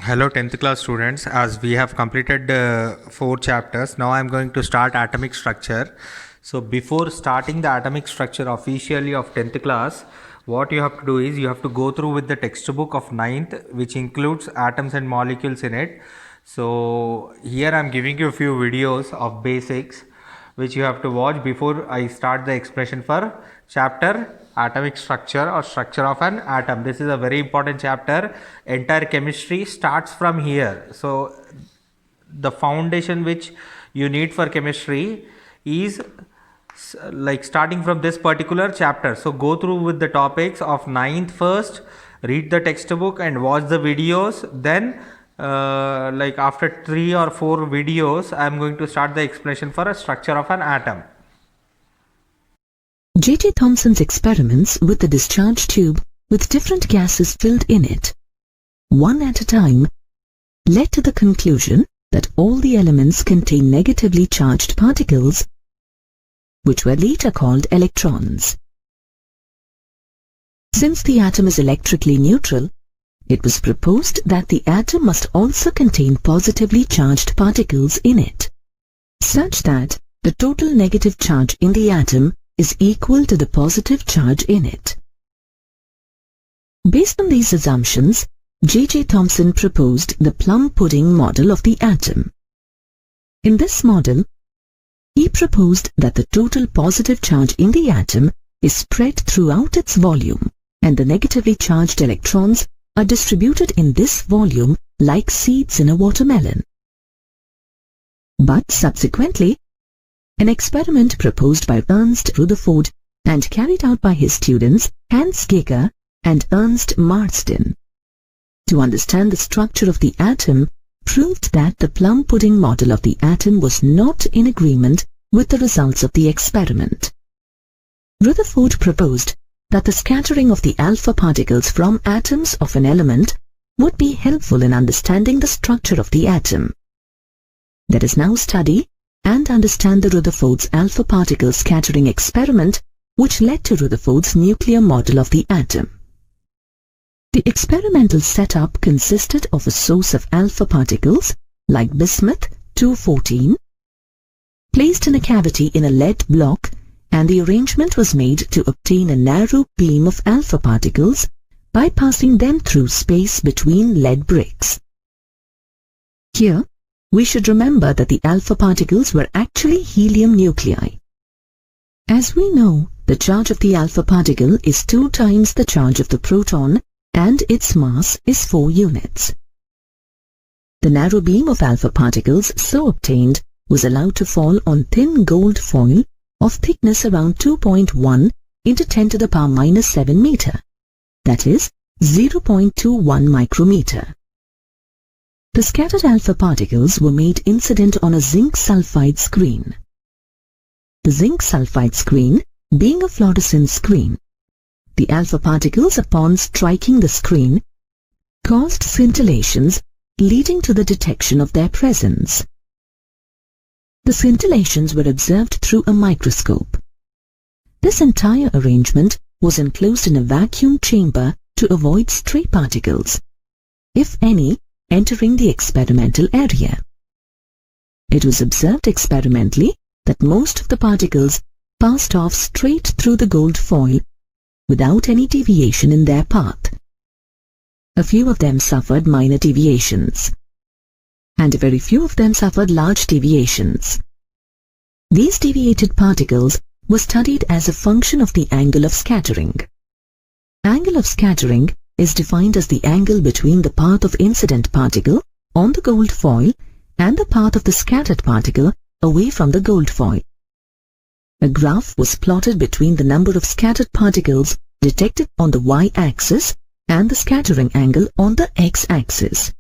Hello 10th class students, as we have completed 4 chapters, now I am going to start atomic structure. So before starting the atomic structure officially of 10th class, what you have to do is you have to go through with the textbook of 9th, which includes atoms and molecules in it. So here I am giving you a few videos of basics which you have to watch before I start the expression for chapter atomic structure or structure of an atom. This is a very important chapter. Entire chemistry starts from here. So the foundation which you need for chemistry is like starting from this particular chapter. So go through with the topics of 9th first, read the textbook and watch the videos. Then like after 3 or 4 videos, I am going to start the explanation for a structure of an atom. J.J. Thomson's experiments with the discharge tube with different gases filled in it, one at a time, led to the conclusion that all the elements contain negatively charged particles, which were later called electrons. Since the atom is electrically neutral, it was proposed that the atom must also contain positively charged particles in it, such that the total negative charge in the atom is equal to the positive charge in it. Based on these assumptions, J.J. Thomson proposed the plum pudding model of the atom. In this model, he proposed that the total positive charge in the atom is spread throughout its volume, and the negatively charged electrons are distributed in this volume like seeds in a watermelon. But subsequently, an experiment proposed by Ernst Rutherford and carried out by his students Hans Geiger and Ernst Marsden to understand the structure of the atom proved that the plum pudding model of the atom was not in agreement with the results of the experiment. Rutherford proposed that the scattering of the alpha particles from atoms of an element would be helpful in understanding the structure of the atom. Let us now study and understand the Rutherford's alpha particle scattering experiment, which led to Rutherford's nuclear model of the atom. The experimental setup consisted of a source of alpha particles, like bismuth-214, placed in a cavity in a lead block, and the arrangement was made to obtain a narrow beam of alpha particles by passing them through space between lead bricks. Here, we should remember that the alpha particles were actually helium nuclei. As we know, the charge of the alpha particle is 2 times the charge of the proton and its mass is 4 units. The narrow beam of alpha particles so obtained was allowed to fall on thin gold foil of thickness around 2.1 into 10 to the power minus 7 meter, that is 0.21 micrometer. The scattered alpha particles were made incident on a zinc sulfide screen. The zinc sulfide screen being a fluorescent screen, the alpha particles upon striking the screen caused scintillations leading to the detection of their presence. The scintillations were observed through a microscope. This entire arrangement was enclosed in a vacuum chamber to avoid stray particles, if any, entering the experimental area. It was observed experimentally that most of the particles passed off straight through the gold foil without any deviation in their path. A few of them suffered minor deviations, and very few of them suffered large deviations. These deviated particles were studied as a function of the angle of scattering. Angle of scattering is defined as the angle between the path of incident particle on the gold foil and the path of the scattered particle away from the gold foil. A graph was plotted between the number of scattered particles detected on the y-axis and the scattering angle on the x-axis.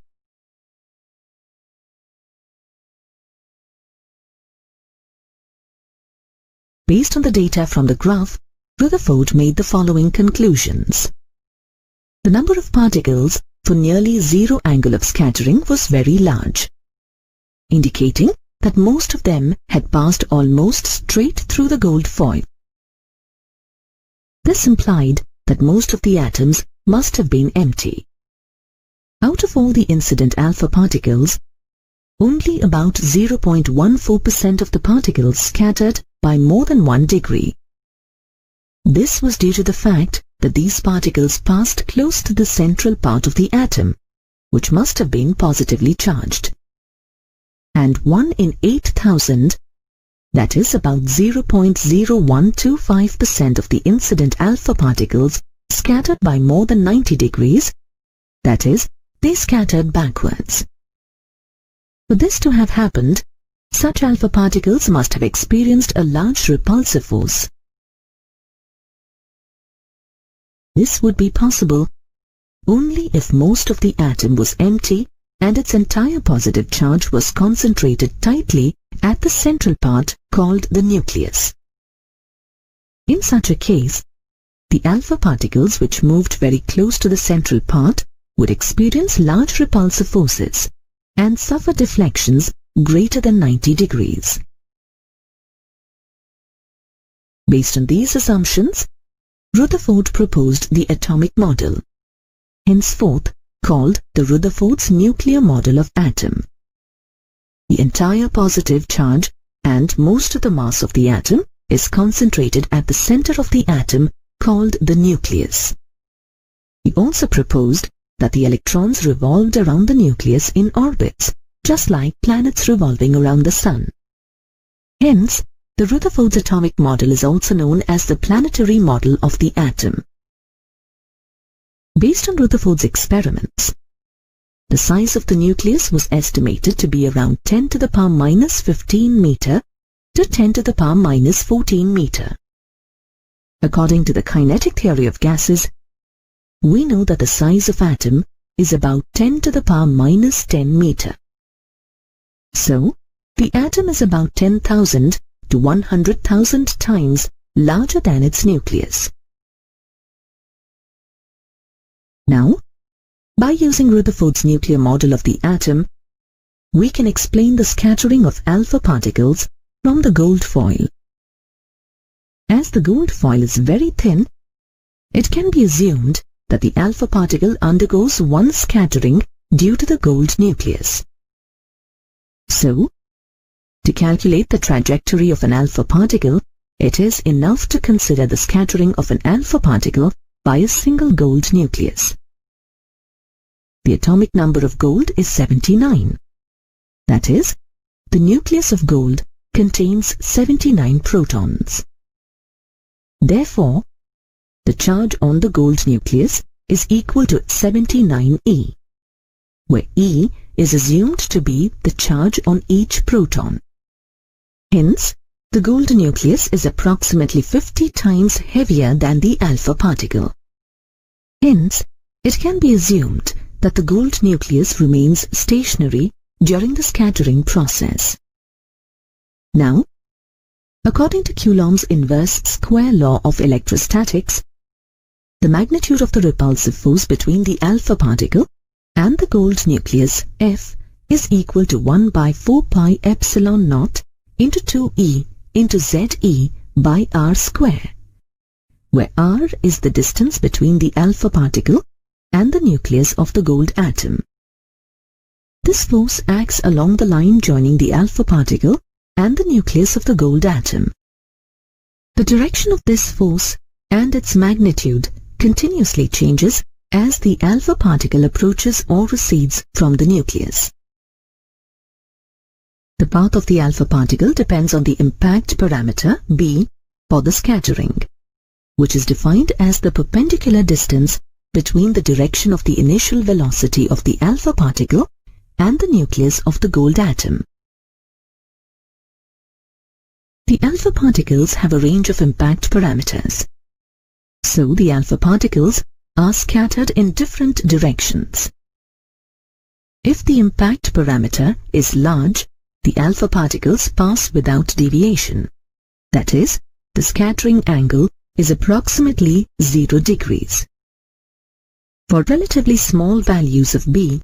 Based on the data from the graph, Rutherford made the following conclusions. The number of particles for nearly zero angle of scattering was very large, indicating that most of them had passed almost straight through the gold foil. This implied that most of the atoms must have been empty. Out of all the incident alpha particles, only about 0.14% of the particles scattered by more than 1 degree. This was due to the fact that these particles passed close to the central part of the atom, which must have been positively charged. And 1 in 8,000, that is about 0.0125% of the incident alpha particles scattered by more than 90 degrees, that is, they scattered backwards. For this to have happened, such alpha particles must have experienced a large repulsive force. This would be possible only if most of the atom was empty and its entire positive charge was concentrated tightly at the central part called the nucleus. In such a case, the alpha particles which moved very close to the central part would experience large repulsive forces and suffer deflections greater than 90 degrees. Based on these assumptions, Rutherford proposed the atomic model, henceforth called the Rutherford's nuclear model of atom. The entire positive charge and most of the mass of the atom is concentrated at the center of the atom called the nucleus. He also proposed that the electrons revolved around the nucleus in orbits, just like planets revolving around the sun. Hence, the Rutherford's atomic model is also known as the planetary model of the atom. Based on Rutherford's experiments, the size of the nucleus was estimated to be around 10 to the power minus 15 meter to 10 to the power minus 14 meter. According to the kinetic theory of gases, we know that the size of atom is about 10 to the power minus 10 meter. So, the atom is about 10,000 to 100,000 times larger than its nucleus. Now, by using Rutherford's nuclear model of the atom, we can explain the scattering of alpha particles from the gold foil. As the gold foil is very thin, it can be assumed that the alpha particle undergoes one scattering due to the gold nucleus. So, to calculate the trajectory of an alpha particle, it is enough to consider the scattering of an alpha particle by a single gold nucleus. The atomic number of gold is 79. That is, the nucleus of gold contains 79 protons. Therefore, the charge on the gold nucleus is equal to 79e, where E is assumed to be the charge on each proton. Hence, the gold nucleus is approximately 50 times heavier than the alpha particle. Hence, it can be assumed that the gold nucleus remains stationary during the scattering process. Now, according to Coulomb's inverse square law of electrostatics, the magnitude of the repulsive force between the alpha particle and the gold nucleus F is equal to 1 by 4 pi epsilon naught into 2e into Ze by r square, where r is the distance between the alpha particle and the nucleus of the gold atom. This force acts along the line joining the alpha particle and the nucleus of the gold atom. The direction of this force and its magnitude continuously changes as the alpha particle approaches or recedes from the nucleus. The path of the alpha particle depends on the impact parameter b for the scattering, which is defined as the perpendicular distance between the direction of the initial velocity of the alpha particle and the nucleus of the gold atom. The alpha particles have a range of impact parameters. So the alpha particles are scattered in different directions. If the impact parameter is large, the alpha particles pass without deviation. That is, the scattering angle is approximately 0 degrees. For relatively small values of b,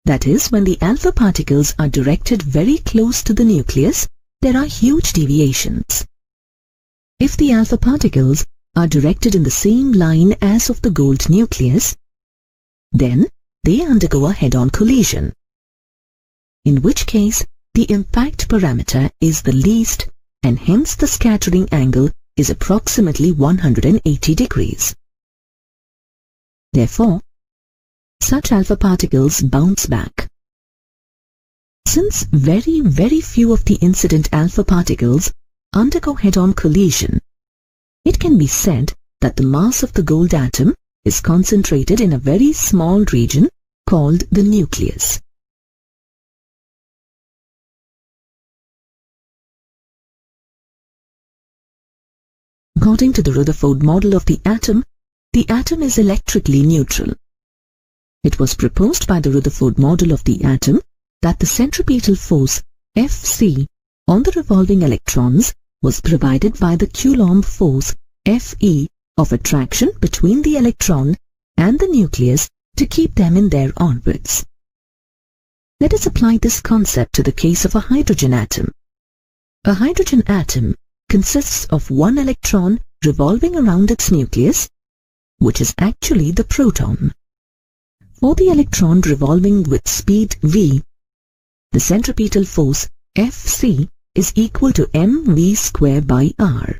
that is, when the alpha particles are directed very close to the nucleus, there are huge deviations. If the alpha particles are directed in the same line as of the gold nucleus, then they undergo a head-on collision, in which case the impact parameter is the least and hence the scattering angle is approximately 180 degrees. Therefore, such alpha particles bounce back. Since very few of the incident alpha particles undergo head-on collision, it can be said that the mass of the gold atom is concentrated in a very small region called the nucleus. According to the Rutherford model of the atom is electrically neutral. It was proposed by the Rutherford model of the atom that the centripetal force Fc on the revolving electrons was provided by the Coulomb force Fe of attraction between the electron and the nucleus to keep them in their orbits. Let us apply this concept to the case of a hydrogen atom. A hydrogen atom consists of one electron revolving around its nucleus, which is actually the proton. For the electron revolving with speed v, the centripetal force Fc is equal to mv square by r.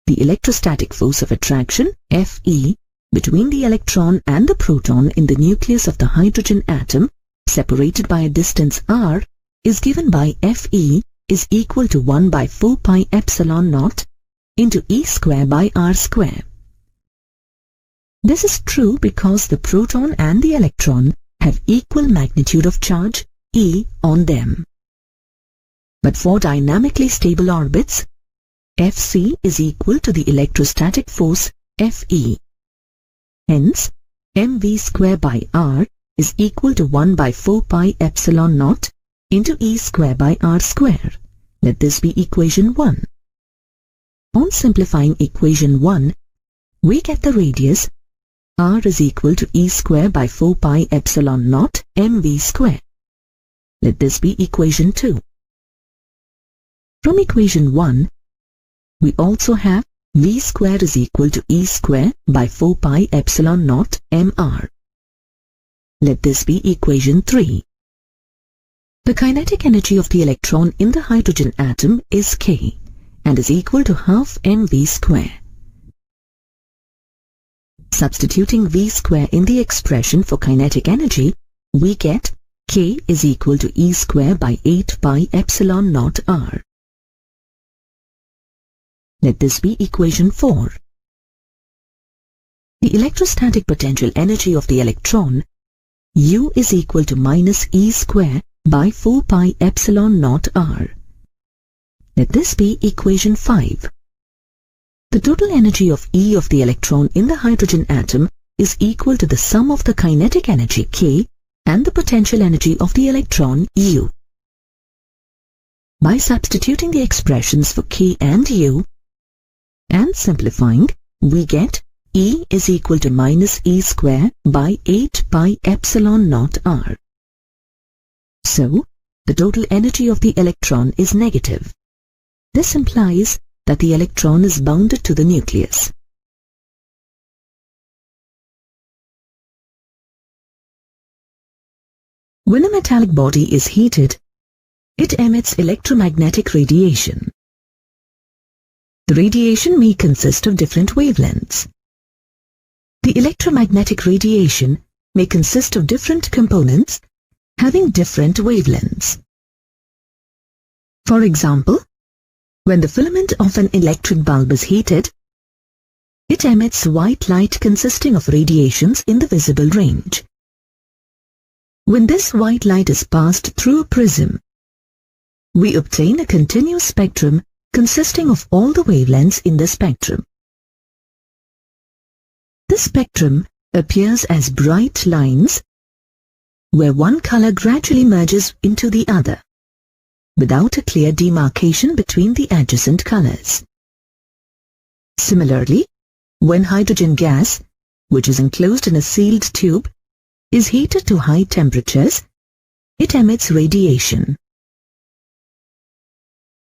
The electrostatic force of attraction Fe between the electron and the proton in the nucleus of the hydrogen atom, separated by a distance r, is given by Fe is equal to 1 by 4 pi epsilon naught into E square by r square. This is true because the proton and the electron have equal magnitude of charge E on them. But for dynamically stable orbits, Fc is equal to the electrostatic force Fe. Hence, mv square by r is equal to 1 by 4 pi epsilon naught into E square by r square. Let this be equation 1. On simplifying equation 1, we get the radius r is equal to E square by 4 pi epsilon naught mv square. Let this be equation 2. From equation 1, we also have v square is equal to E square by 4 pi epsilon naught mr. Let this be equation 3. The kinetic energy of the electron in the hydrogen atom is K and is equal to half mv square. Substituting v square in the expression for kinetic energy, we get K is equal to E square by 8 pi epsilon naught r. Let this be equation 4. The electrostatic potential energy of the electron, U, is equal to minus E square by 4 pi epsilon naught r. Let this be equation 5. The total energy of E of the electron in the hydrogen atom is equal to the sum of the kinetic energy K and the potential energy of the electron U. By substituting the expressions for K and U and simplifying, we get E is equal to minus E square by 8 pi epsilon naught r. So, the total energy of the electron is negative. This implies that the electron is bounded to the nucleus. When a metallic body is heated, it emits electromagnetic radiation. The radiation may consist of different wavelengths. The electromagnetic radiation may consist of different components having different wavelengths. For example, when the filament of an electric bulb is heated, it emits white light consisting of radiations in the visible range. When this white light is passed through a prism, we obtain a continuous spectrum consisting of all the wavelengths in the spectrum. This spectrum appears as bright lines where one color gradually merges into the other, without a clear demarcation between the adjacent colors. Similarly, when hydrogen gas, which is enclosed in a sealed tube, is heated to high temperatures, it emits radiation.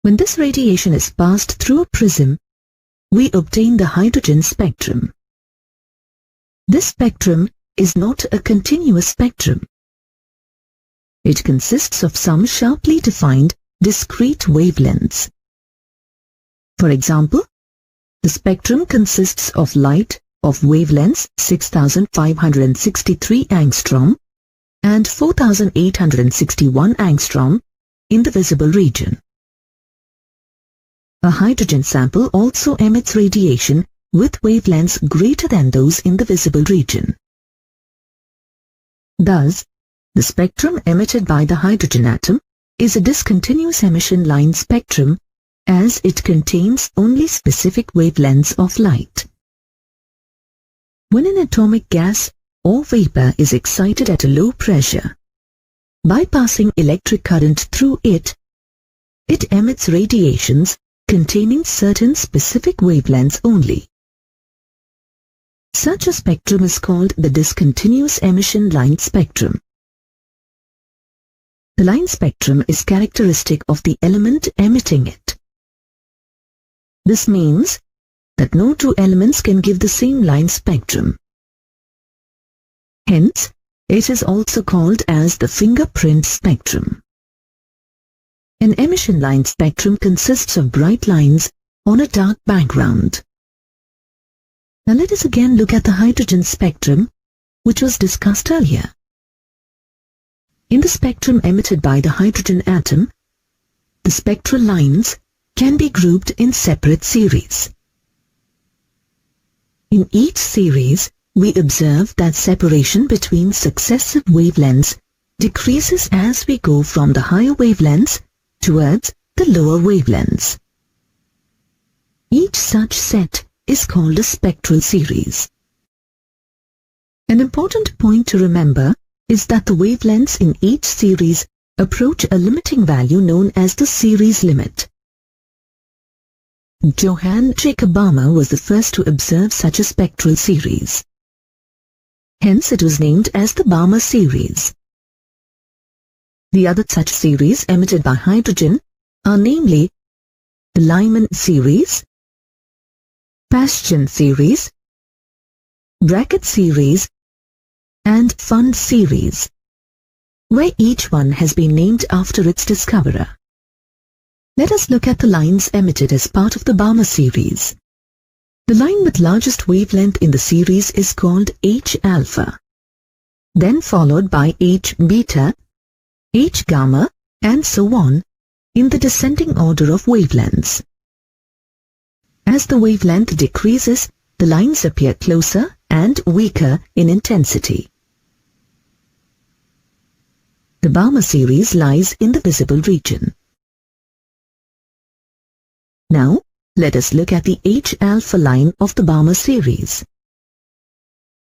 When this radiation is passed through a prism, we obtain the hydrogen spectrum. This spectrum is not a continuous spectrum. It consists of some sharply defined, discrete wavelengths. For example, the spectrum consists of light of wavelengths 6563 angstrom and 4861 angstrom in the visible region. A hydrogen sample also emits radiation with wavelengths greater than those in the visible region. Thus, the spectrum emitted by the hydrogen atom is a discontinuous emission line spectrum as it contains only specific wavelengths of light. When an atomic gas or vapor is excited at a low pressure, by passing electric current through it, it emits radiations containing certain specific wavelengths only. Such a spectrum is called the discontinuous emission line spectrum. The line spectrum is characteristic of the element emitting it. This means that no two elements can give the same line spectrum. Hence, it is also called as the fingerprint spectrum. An emission line spectrum consists of bright lines on a dark background. Now let us again look at the hydrogen spectrum, which was discussed earlier. In the spectrum emitted by the hydrogen atom, the spectral lines can be grouped in separate series. In each series, we observe that separation between successive wavelengths decreases as we go from the higher wavelengths towards the lower wavelengths. Each such set is called a spectral series. An important point to remember is that the wavelengths in each series approach a limiting value known as the series limit. Johann Jacob Balmer was the first to observe such a spectral series. Hence it was named as the Balmer series. The other such series emitted by hydrogen are namely the Lyman series, Paschen series, Brackett series, and Pfund series, where each one has been named after its discoverer. Let us look at the lines emitted as part of the Balmer series. The line with largest wavelength in the series is called H-alpha, then followed by H-beta, H-gamma, and so on in the descending order of wavelengths. As the wavelength decreases, the lines appear closer and weaker in intensity. The Balmer series lies in the visible region. Now, let us look at the H-alpha line of the Balmer series.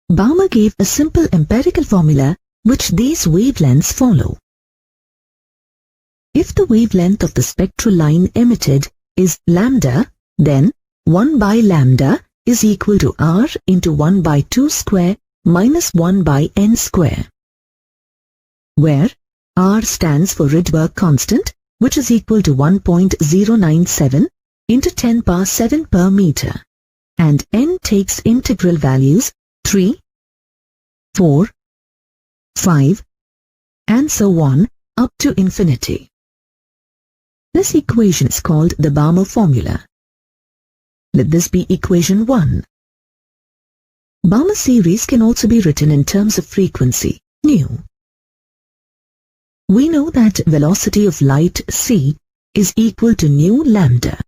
Balmer gave a simple empirical formula which these wavelengths follow. If the wavelength of the spectral line emitted is lambda, then 1 by lambda is equal to r into 1 by 2 square minus 1 by n square, where r stands for Rydberg constant, which is equal to 1.097 into 10 power 7 per meter, and n takes integral values 3, 4, 5, and so on up to infinity. This equation is called the Balmer formula. Let this be equation 1. Balmer series can also be written in terms of frequency, nu. We know that velocity of light c is equal to nu lambda.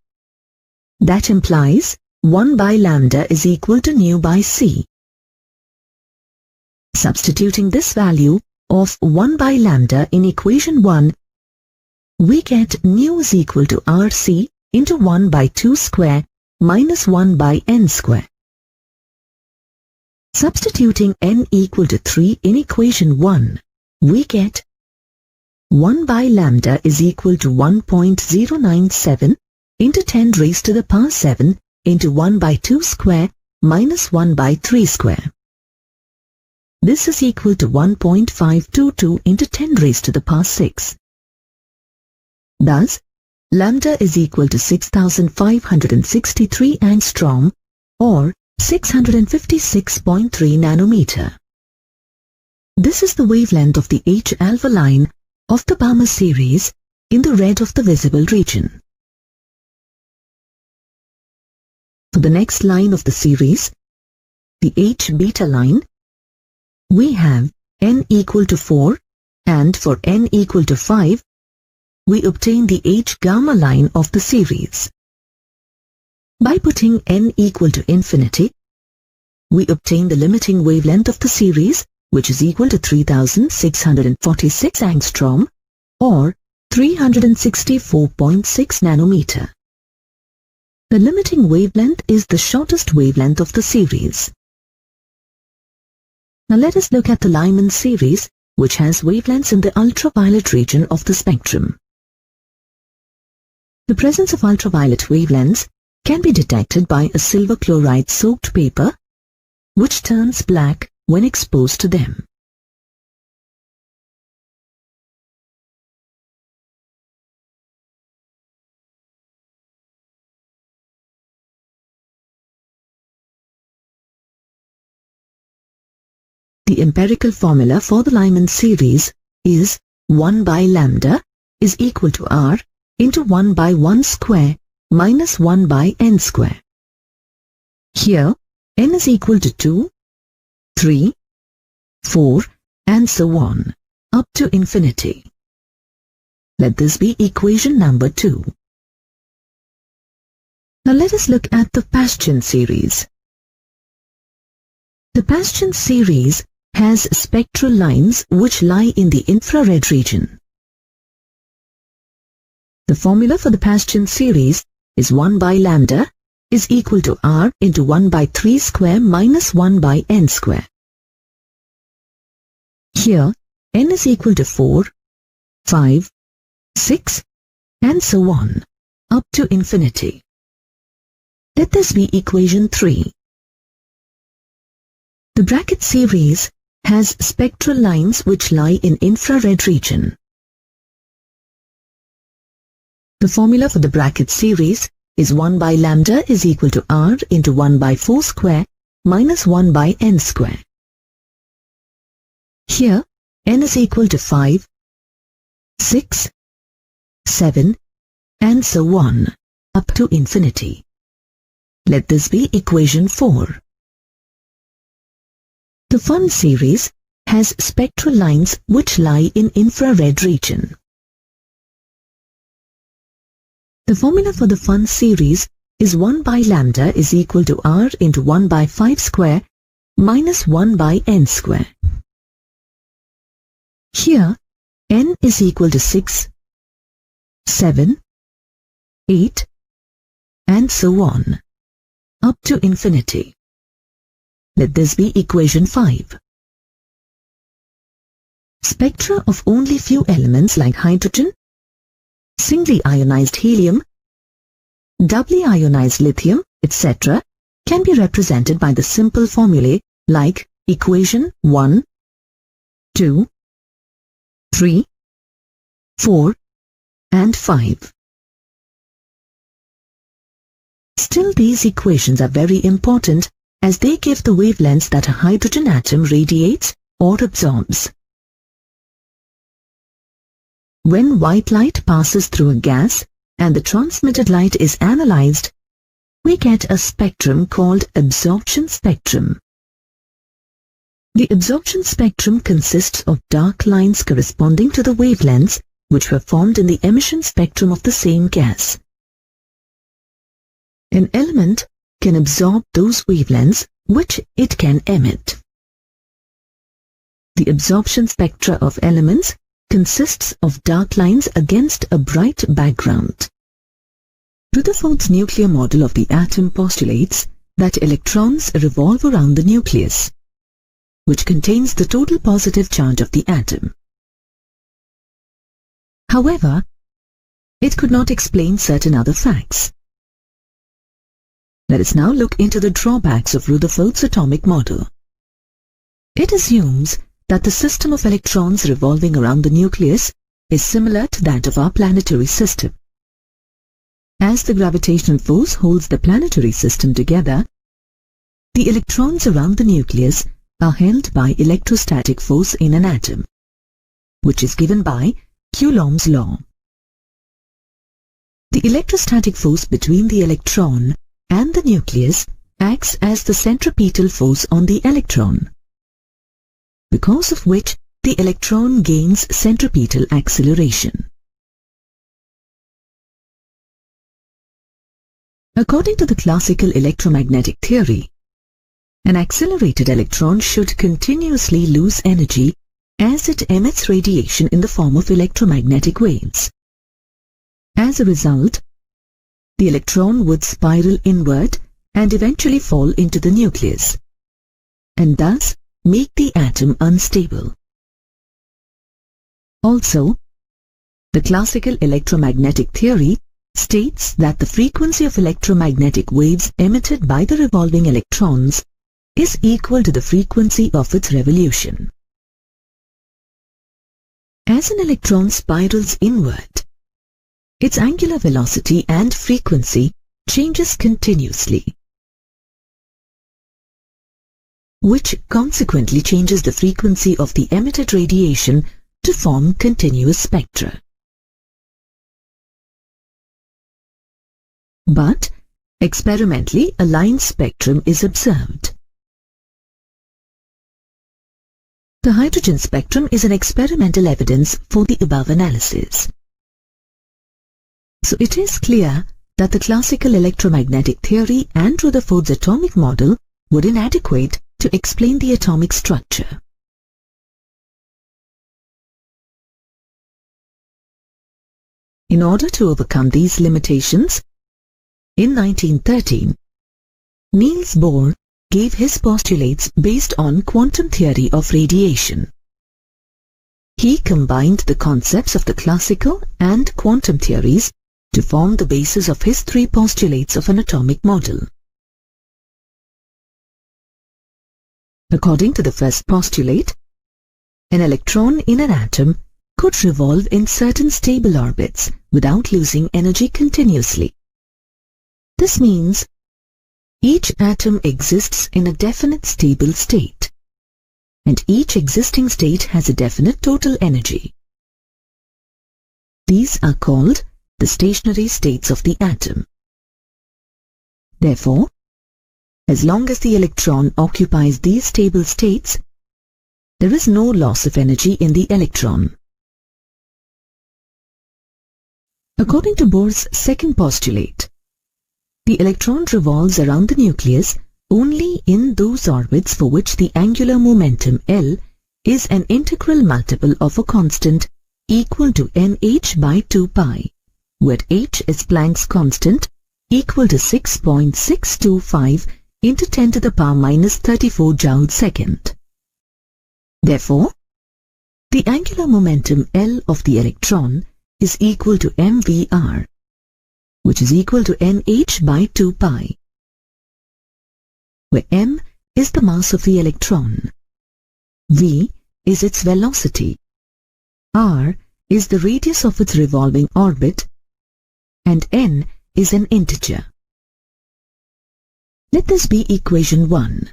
That implies 1 by lambda is equal to nu by c. Substituting this value of 1 by lambda in equation 1, we get nu is equal to rc into 1 by 2 square minus 1 by n square. Substituting n equal to 3 in equation 1, we get 1 by lambda is equal to 1.097 into 10 raised to the power 7 into 1 by 2 square minus 1 by 3 square. This is equal to 1.522 into 10 raised to the power 6. Thus, lambda is equal to 6563 angstrom or 656.3 nanometer. This is the wavelength of the H-alpha line of the Balmer series in the red of the visible region. For the next line of the series, the H-beta line, we have n equal to 4, and for n equal to 5, we obtain the H-gamma line of the series. By putting n equal to infinity, we obtain the limiting wavelength of the series, which is equal to 3646 angstrom or 364.6 nanometer. The limiting wavelength is the shortest wavelength of the series. Now let us look at the Lyman series, which has wavelengths in the ultraviolet region of the spectrum. The presence of ultraviolet wavelengths can be detected by a silver chloride soaked paper, which turns black when exposed to them. The empirical formula for the Lyman series is 1 by lambda is equal to R into 1 by 1 square minus 1 by n square. Here, n is equal to 2, 3, 4, and so on, up to infinity. Let this be equation number 2. Now let us look at the Paschen series. The Paschen series has spectral lines which lie in the infrared region. The formula for the Paschen series is 1 by lambda is equal to R into 1 by 3 square minus 1 by n square. Here, n is equal to 4, 5, 6, and so on, up to infinity. Let this be equation 3. The bracket series has spectral lines which lie in infrared region. The formula for the bracket series is 1 by lambda is equal to R into 1 by 4 square minus 1 by n square. Here, n is equal to 5, 6, 7, and so on, up to infinity. Let this be equation 4. The Fun series has spectral lines which lie in infrared region. The formula for the Fun series is 1 by lambda is equal to R into 1 by 5 square minus 1 by n square. Here, n is equal to 6, 7, 8, and so on, up to infinity. Let this be equation 5. Spectra of only few elements like hydrogen, singly ionized helium, doubly ionized lithium, etc. can be represented by the simple formulae like equation 1, 2, 3, 4, and 5. Still, these equations are very important as they give the wavelengths that a hydrogen atom radiates or absorbs. When white light passes through a gas and the transmitted light is analyzed, we get a spectrum called absorption spectrum. The absorption spectrum consists of dark lines corresponding to the wavelengths which were formed in the emission spectrum of the same gas. An element can absorb those wavelengths which it can emit. The absorption spectra of elements consists of dark lines against a bright background. Rutherford's nuclear model of the atom postulates that electrons revolve around the nucleus, which contains the total positive charge of the atom. However, it could not explain certain other facts. Let us now look into the drawbacks of Rutherford's atomic model. It assumes that the system of electrons revolving around the nucleus is similar to that of our planetary system. As the gravitational force holds the planetary system together, the electrons around the nucleus are held by electrostatic force in an atom, which is given by Coulomb's law. The electrostatic force between the electron and the nucleus acts as the centripetal force on the electron, because of which the electron gains centripetal acceleration. According to the classical electromagnetic theory, an accelerated electron should continuously lose energy as it emits radiation in the form of electromagnetic waves. As a result, the electron would spiral inward and eventually fall into the nucleus, and thus make the atom unstable. Also, the classical electromagnetic theory states that the frequency of electromagnetic waves emitted by the revolving electrons is equal to the frequency of its revolution. As an electron spirals inward, its angular velocity and frequency changes continuously, which consequently changes the frequency of the emitted radiation to form continuous spectra. But experimentally, a line spectrum is observed. The hydrogen spectrum is an experimental evidence for the above analysis. So it is clear that the classical electromagnetic theory and Rutherford's atomic model were inadequate to explain the atomic structure. In order to overcome these limitations, in 1913, Niels Bohr gave his postulates based on quantum theory of radiation. He combined the concepts of the classical and quantum theories to form the basis of his three postulates of an atomic model. According to the first postulate, an electron in an atom could revolve in certain stable orbits without losing energy continuously. This means each atom exists in a definite stable state, and each existing state has a definite total energy. These are called the stationary states of the atom. Therefore, as long as the electron occupies these stable states, there is no loss of energy in the electron. According to Bohr's second postulate, the electron revolves around the nucleus only in those orbits for which the angular momentum L is an integral multiple of a constant equal to nh by 2 pi, where h is Planck's constant equal to 6.625 into 10 to the power minus 34 joule second. Therefore, the angular momentum L of the electron is equal to mvr, which is equal to nh by 2 pi, where m is the mass of the electron, v is its velocity, r is the radius of its revolving orbit, and n is an integer. Let this be equation 1.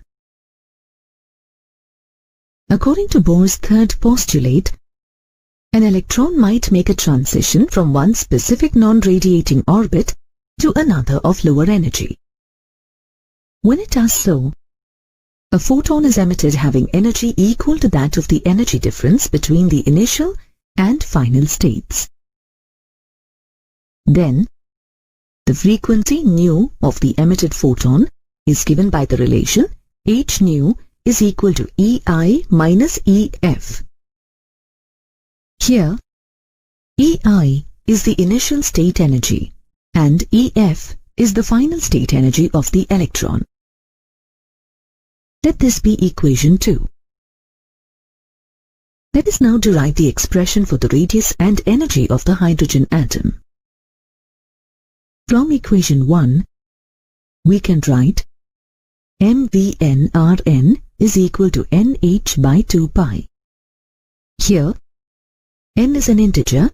According to Bohr's third postulate, an electron might make a transition from one specific non-radiating orbit to another of lower energy. When it does so, a photon is emitted having energy equal to that of the energy difference between the initial and final states. Then, the frequency nu of the emitted photon is given by the relation h nu is equal to EI minus EF. Here, EI is the initial state energy and EF is the final state energy of the electron. Let this be equation 2. Let us now derive the expression for the radius and energy of the hydrogen atom. From equation 1, we can write mvnRn is equal to nh by 2 pi. Here, n is an integer,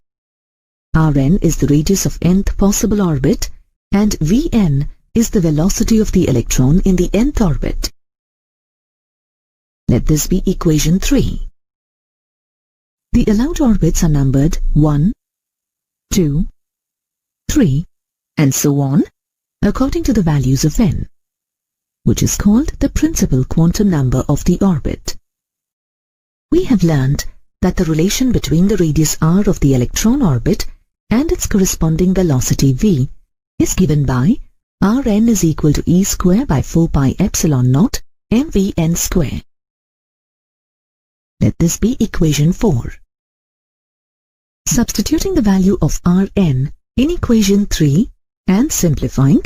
Rn is the radius of nth possible orbit, and Vn is the velocity of the electron in the nth orbit. Let this be equation 3. The allowed orbits are numbered 1, 2, 3, and so on, according to the values of n, which is called the principal quantum number of the orbit. We have learned that the relation between the radius r of the electron orbit and its corresponding velocity v is given by Rn is equal to e square by 4 pi epsilon naught mvn square. Let this be equation 4. Substituting the value of Rn in equation 3 and simplifying,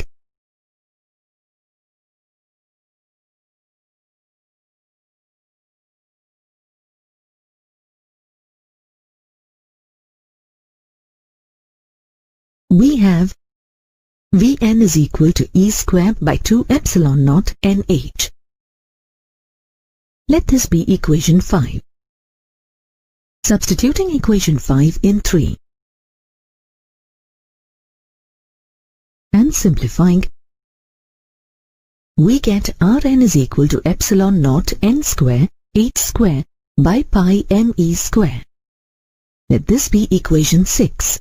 we have Vn is equal to e square by 2 epsilon naught nh. Let this be equation 5. Substituting equation 5 in 3 and simplifying, we get Rn is equal to epsilon naught n square h square by pi me square. Let this be equation 6.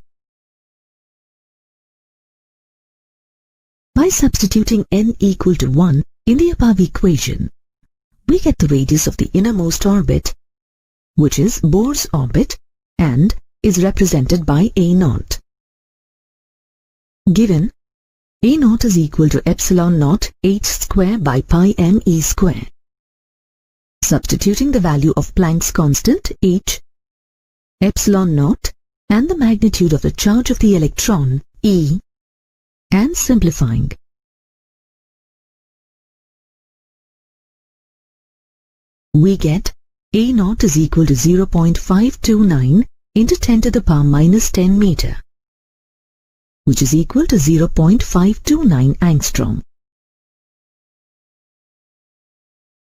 By substituting n equal to 1 in the above equation, we get the radius of the innermost orbit, which is Bohr's orbit and is represented by A0. Given A0 is equal to epsilon naught h square by pi me square. Substituting the value of Planck's constant h, epsilon naught, and the magnitude of the charge of the electron E, and simplifying, we get A0 is equal to 0.529 into 10 to the power minus 10 meter, which is equal to 0.529 angstrom.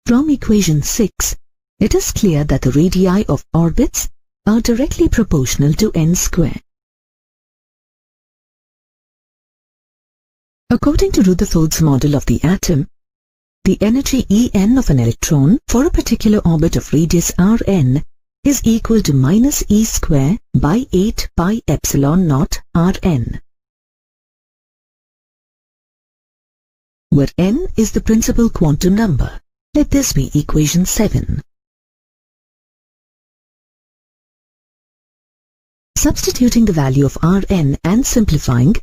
From equation 6, it is clear that the radii of orbits are directly proportional to n square. According to Rutherford's model of the atom, the energy En of an electron for a particular orbit of radius Rn is equal to minus e square by 8 pi epsilon naught Rn, where n is the principal quantum number. Let this be equation 7. Substituting the value of Rn and simplifying,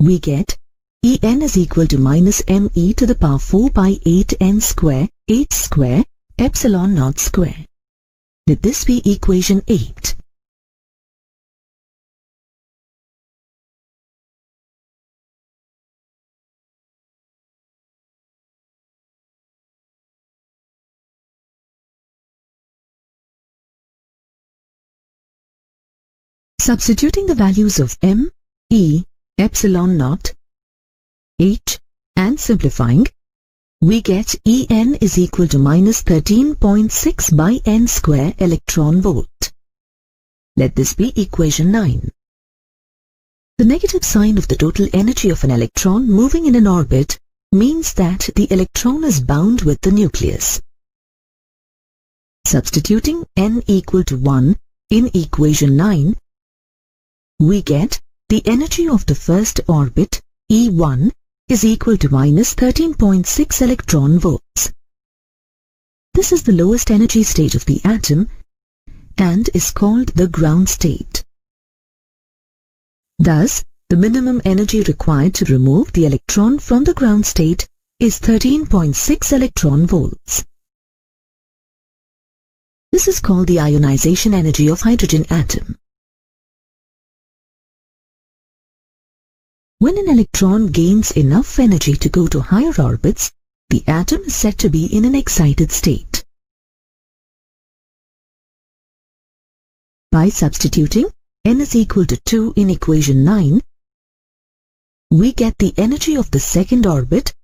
we get En is equal to minus me to the power 4 by 8n square h square epsilon naught square. Let this be equation 8. Substituting the values of m, e, epsilon naught, h, and simplifying, we get En is equal to minus 13.6 by n square electron volt. Let this be equation 9. The negative sign of the total energy of an electron moving in an orbit means that the electron is bound with the nucleus. Substituting n equal to 1 in equation 9, we get the energy of the first orbit, E1, is equal to minus 13.6 electron volts. This is the lowest energy state of the atom and is called the ground state. Thus, the minimum energy required to remove the electron from the ground state is 13.6 electron volts. This is called the ionization energy of hydrogen atom. When an electron gains enough energy to go to higher orbits, the atom is said to be in an excited state. By substituting n is equal to 2 in equation 9, we get the energy of the second orbit,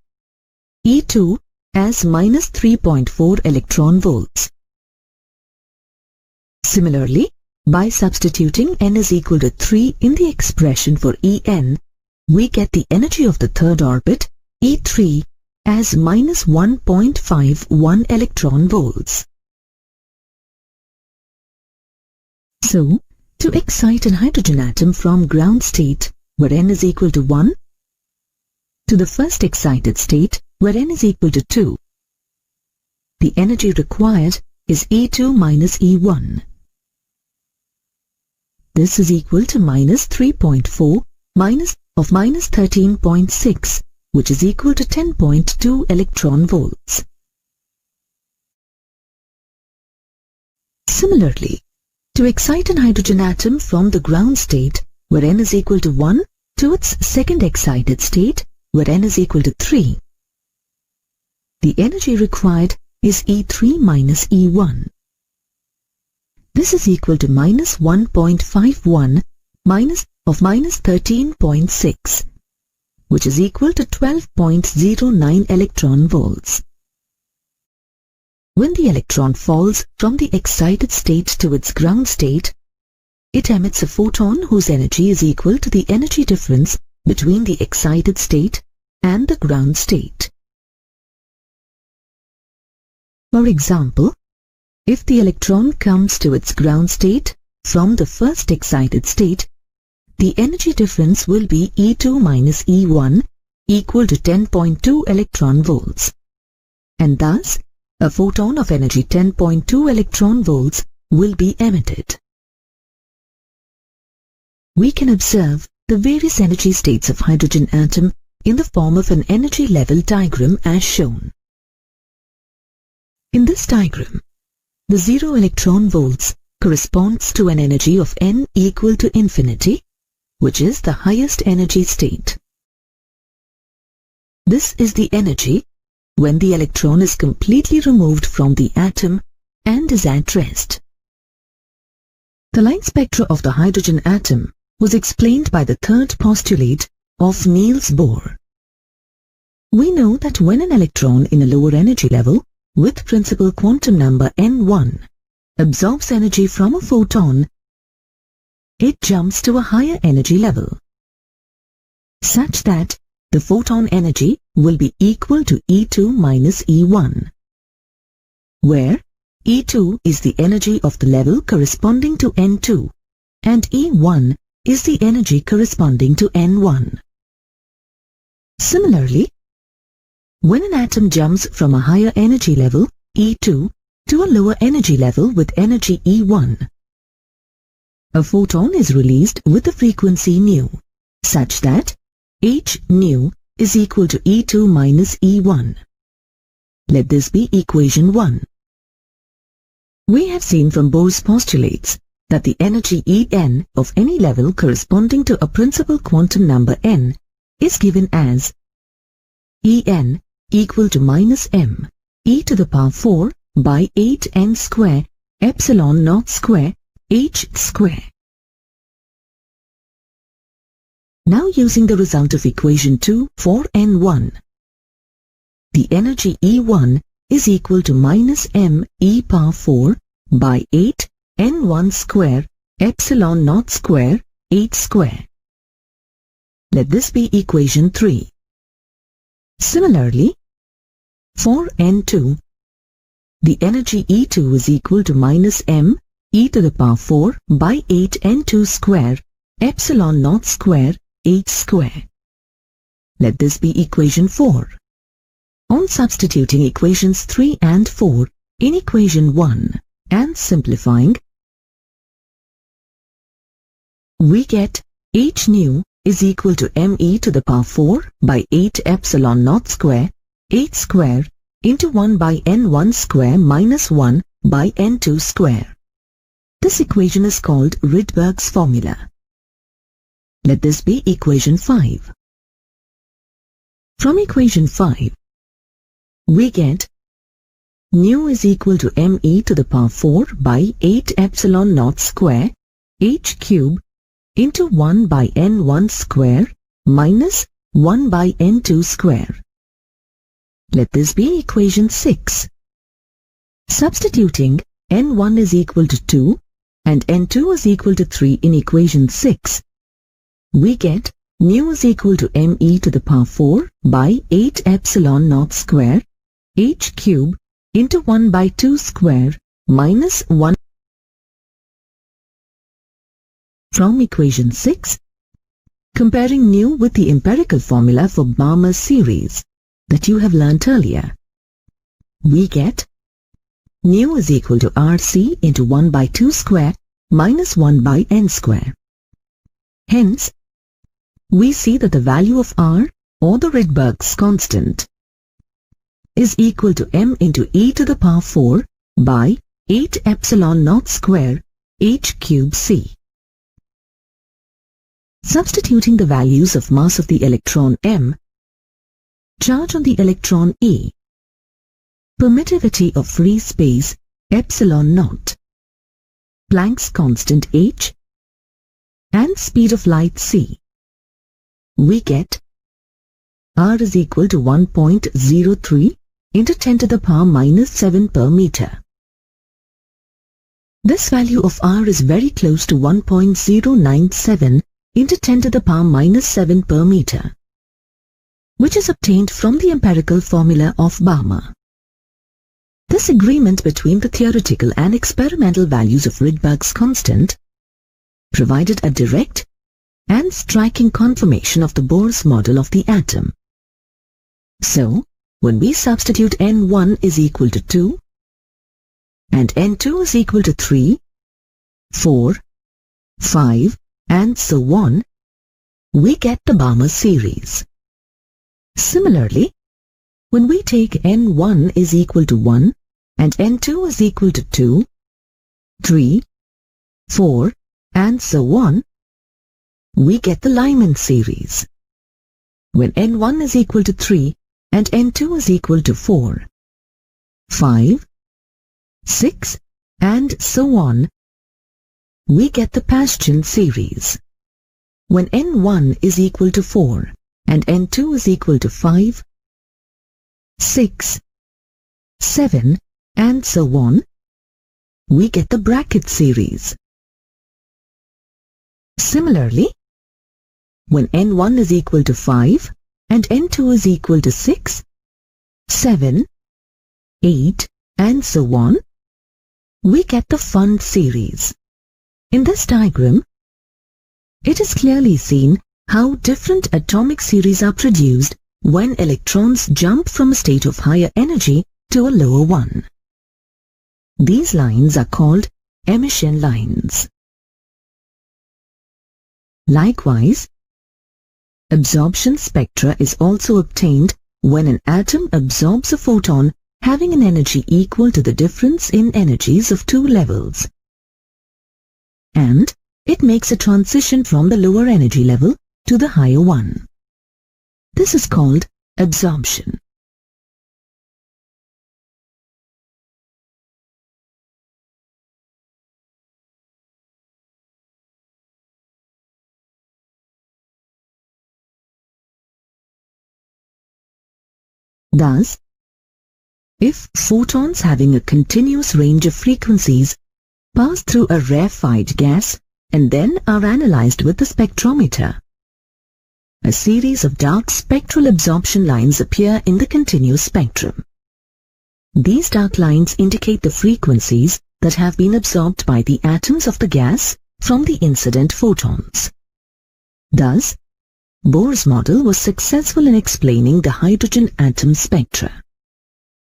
E2, as minus 3.4 electron volts. Similarly, By substituting n is equal to 3 in the expression for En, we get the energy of the third orbit, E3, as minus 1.51 electron volts. So, to excite an hydrogen atom from ground state, where n is equal to 1, to the first excited state, where n is equal to 2, the energy required is E2 minus E1. This is equal to minus 3.4 minus 13.6, which is equal to 10.2 electron volts. Similarly, to excite an hydrogen atom from the ground state, where n is equal to 1, to its second excited state, where n is equal to 3, the energy required is E3 minus E1. This is equal to minus 1.51 minus 13.6, which is equal to 12.09 electron volts. When the electron falls from the excited state to its ground state, it emits a photon whose energy is equal to the energy difference between the excited state and the ground state. For example, if the electron comes to its ground state from the first excited state, the energy difference will be E2 minus E1 equal to 10.2 electron volts, and thus a photon of energy 10.2 electron volts will be emitted. We can observe the various energy states of hydrogen atom in the form of an energy level diagram as shown. In this diagram, the 0 electron volts corresponds to an energy of n equal to infinity, which is the highest energy state. This is the energy when the electron is completely removed from the atom and is at rest. The line spectra of the hydrogen atom was explained by the third postulate of Niels Bohr. We know that when an electron in a lower energy level with principal quantum number n1 absorbs energy from a photon, it jumps to a higher energy level, such that the photon energy will be equal to E2 minus E1, where E2 is the energy of the level corresponding to N2 and E1 is the energy corresponding to N1. Similarly, when an atom jumps from a higher energy level, E2, to a lower energy level with energy E1, a photon is released with the frequency nu, such that h nu is equal to E2 minus E1. Let this be equation 1. We have seen from Bohr's postulates that the energy En of any level corresponding to a principal quantum number n is given as En equal to minus m e to the power 4 by 8n square epsilon naught square h square. Now using the result of equation 2 for n1, the energy E1 is equal to minus m e power 4 by 8 n1 square epsilon naught square h square. Let this be equation 3. Similarly, for n2, the energy E2 is equal to minus m e to the power 4 by 8 n2 square epsilon naught square h square. Let this be equation 4. On substituting equations 3 and 4 in equation 1 and simplifying, we get h nu is equal to me to the power 4 by 8 epsilon naught square h square into 1 by n1 square minus 1 by n2 square. This equation is called Rydberg's formula. Let this be equation 5. From equation 5, we get nu is equal to me to the power 4 by 8 epsilon naught square h cube into 1 by n1 square minus 1 by n2 square. Let this be equation 6. Substituting n1 is equal to 2 and N2 is equal to 3 in equation 6, we get nu is equal to me to the power 4 by 8 epsilon naught square h cube into 1 by 2 square minus 1. From equation 6, comparing nu with the empirical formula for Balmer's series that you have learnt earlier, we get nu is equal to Rc into 1 by 2 square minus 1 by n square. Hence, we see that the value of R, or the Rydberg's constant, is equal to m into e to the power 4 by 8 epsilon naught square h cube c. Substituting the values of mass of the electron m, charge on the electron e, permittivity of free space epsilon naught, Planck's constant h, and speed of light c, we get R is equal to 1.03 into 10 to the power minus 7 per meter. This value of R is very close to 1.097 into 10 to the power minus 7 per meter, which is obtained from the empirical formula of Balmer. This agreement between the theoretical and experimental values of Rydberg's constant provided a direct and striking confirmation of the Bohr's model of the atom. So, when we substitute N1 is equal to 2 and N2 is equal to 3, 4, 5, and so on, we get the Balmer series. Similarly, when we take N1 is equal to 1 and N2 is equal to 2, 3, 4, and so on, we get the Lyman series. When N1 is equal to 3 and N2 is equal to 4, 5, 6, and so on, we get the Paschen series. When N1 is equal to 4 and N2 is equal to 5, 6, 7, and so on, we get the Brackett series. Similarly, when N1 is equal to 5 and N2 is equal to 6, 7, 8, and so on, we get the Pfund series. In this diagram, it is clearly seen how different atomic series are produced when electrons jump from a state of higher energy to a lower one. These lines are called emission lines. Likewise, absorption spectra is also obtained when an atom absorbs a photon having an energy equal to the difference in energies of two levels, and it makes a transition from the lower energy level to the higher one. This is called absorption. Thus, if photons having a continuous range of frequencies pass through a rarefied gas and then are analyzed with the spectrometer, a series of dark spectral absorption lines appear in the continuous spectrum. These dark lines indicate the frequencies that have been absorbed by the atoms of the gas from the incident photons. Thus, Bohr's model was successful in explaining the hydrogen atom spectra.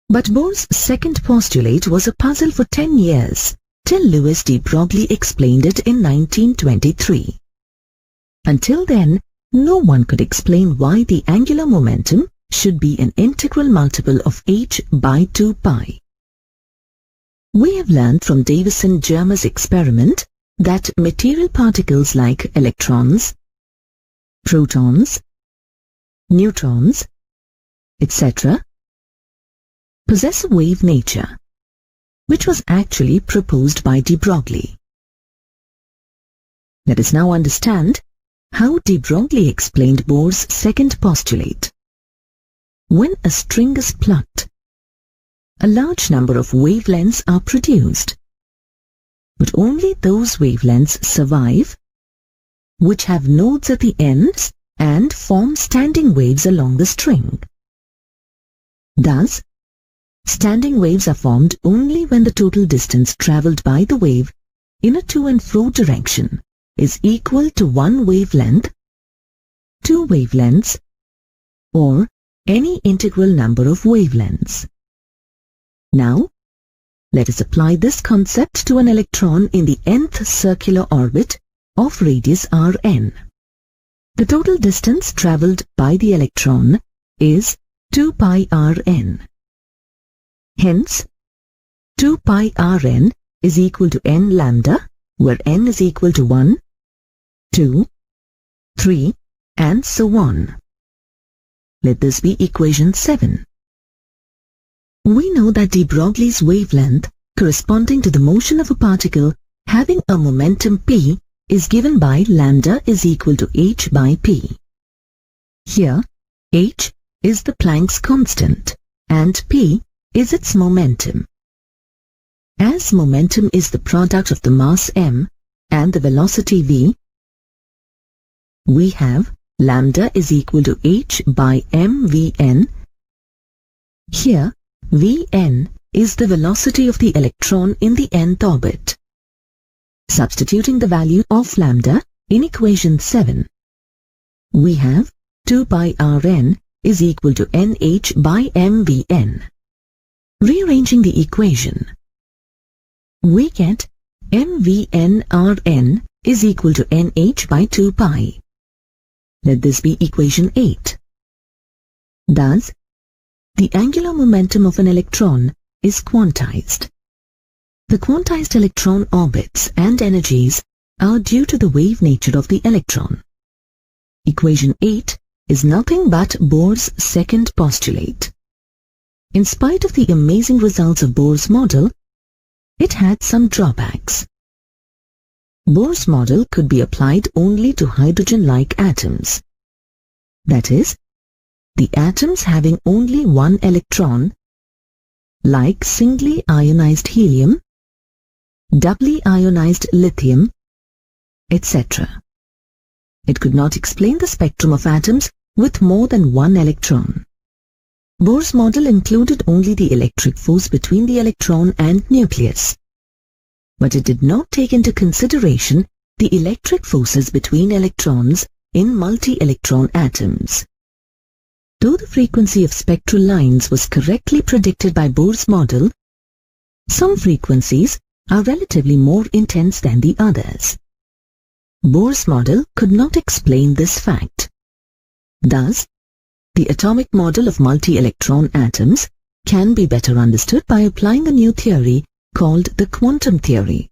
But Bohr's second postulate was a puzzle for 10 years, till Louis de Broglie explained it in 1923. Until then, no one could explain why the angular momentum should be an integral multiple of h by 2 pi. We have learned from Davison-Germer's experiment that material particles like electrons, protons, neutrons, etc. possess a wave nature, which was actually proposed by de Broglie. Let us now understand how de Broglie explained Bohr's second postulate. When a string is plucked, a large number of wavelengths are produced. but only those wavelengths survive which have nodes at the ends and form standing waves along the string. Thus, standing waves are formed only when the total distance travelled by the wave in a to and fro direction is equal to one wavelength, two wavelengths, or any integral number of wavelengths. Now, let us apply this concept to an electron in the nth circular orbit of radius Rn. The total distance travelled by the electron is 2 pi Rn. Hence, 2 pi Rn is equal to n lambda, where n is equal to 1, 2, 3, and so on. Let this be equation 7. We know that de Broglie's wavelength corresponding to the motion of a particle having a momentum p is given by lambda is equal to h by p. Here, h is the Planck's constant and p is its momentum. As momentum is the product of the mass m and the velocity v, we have lambda is equal to h by mvn. Here, Vn is the velocity of the electron in the nth orbit. Substituting the value of lambda in equation 7, we have 2 pi Rn is equal to nh by mvn. Rearranging the equation, we get mvn Rn is equal to nh by 2 pi. Let this be equation 8. Thus, the angular momentum of an electron is quantized. The quantized electron orbits and energies are due to the wave nature of the electron. Equation 8 is nothing but Bohr's second postulate. In spite of the amazing results of Bohr's model, it had some drawbacks. Bohr's model could be applied only to hydrogen-like atoms. That is, the atoms having only one electron, like singly ionized helium, doubly ionized lithium, etc. It could not explain the spectrum of atoms with more than one electron. Bohr's model included only the electric force between the electron and nucleus, but it did not take into consideration the electric forces between electrons in multi-electron atoms. Though the frequency of spectral lines was correctly predicted by Bohr's model, some frequencies are relatively more intense than the others. Bohr's model could not explain this fact. Thus, the atomic model of multi-electron atoms can be better understood by applying a new theory called the quantum theory.